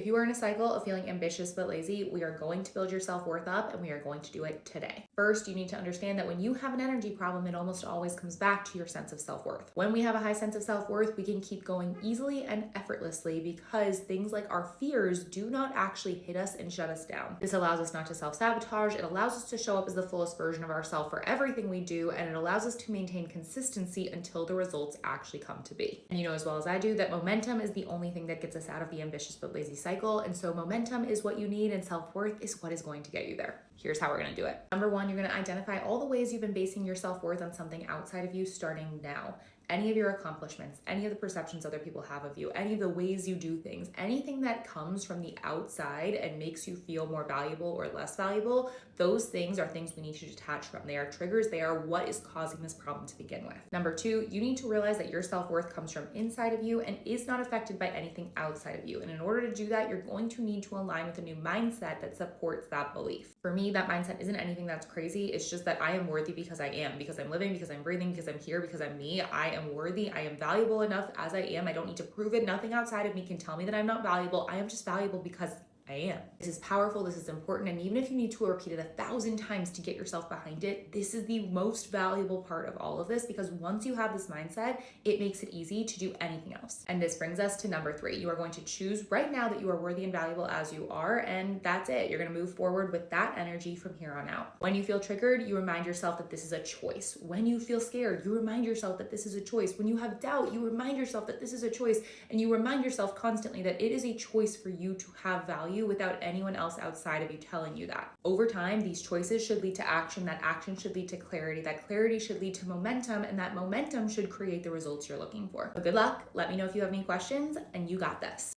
If you are in a cycle of feeling ambitious but lazy, we are going to build your self-worth up and we are going to do it today. First, you need to understand that when you have an energy problem, it almost always comes back to your sense of self-worth. When we have a high sense of self-worth, we can keep going easily and effortlessly because things like our fears do not actually hit us and shut us down. This allows us not to self-sabotage. It allows us to show up as the fullest version of ourselves for everything we do, and it allows us to maintain consistency until the results actually come to be. And you know as well as I do that momentum is the only thing that gets us out of the ambitious but lazy cycle, and so momentum is what you need and self-worth is what is going to get you there. Here's how we're going to do it. Number one, you're going to identify all the ways you've been basing your self-worth on something outside of you starting now. Any of your accomplishments, any of the perceptions other people have of you, any of the ways you do things, anything that comes from the outside and makes you feel more valuable or less valuable, those things are things we need to detach from. They are triggers. They are what is causing this problem to begin with. Number two, you need to realize that your self-worth comes from inside of you and is not affected by anything outside of you. And in order to do that, you're going to need to align with a new mindset that supports that belief. For me, that mindset isn't anything that's crazy. It's just that I am worthy because I am, because I'm living, because I'm breathing, because I'm here, because I'm me. I am worthy. I am valuable enough as I am. I don't need to prove it. Nothing outside of me can tell me that I'm not valuable. I am just valuable because I am. This is powerful. This is important. And even if you need to repeat it 1,000 times to get yourself behind it, this is the most valuable part of all of this, because once you have this mindset, it makes it easy to do anything else. And this brings us to number three. You are going to choose right now that you are worthy and valuable as you are. And that's it. You're going to move forward with that energy from here on out. When you feel triggered, you remind yourself that this is a choice. When you feel scared, you remind yourself that this is a choice. When you have doubt, you remind yourself that this is a choice. And you remind yourself constantly that it is a choice for you to have value without anyone else outside of you telling you that. Over time, these choices should lead to action. That action should lead to clarity. That clarity should lead to momentum, and that momentum should create the results you're looking for. But good luck. Let me know if you have any questions, and you got this.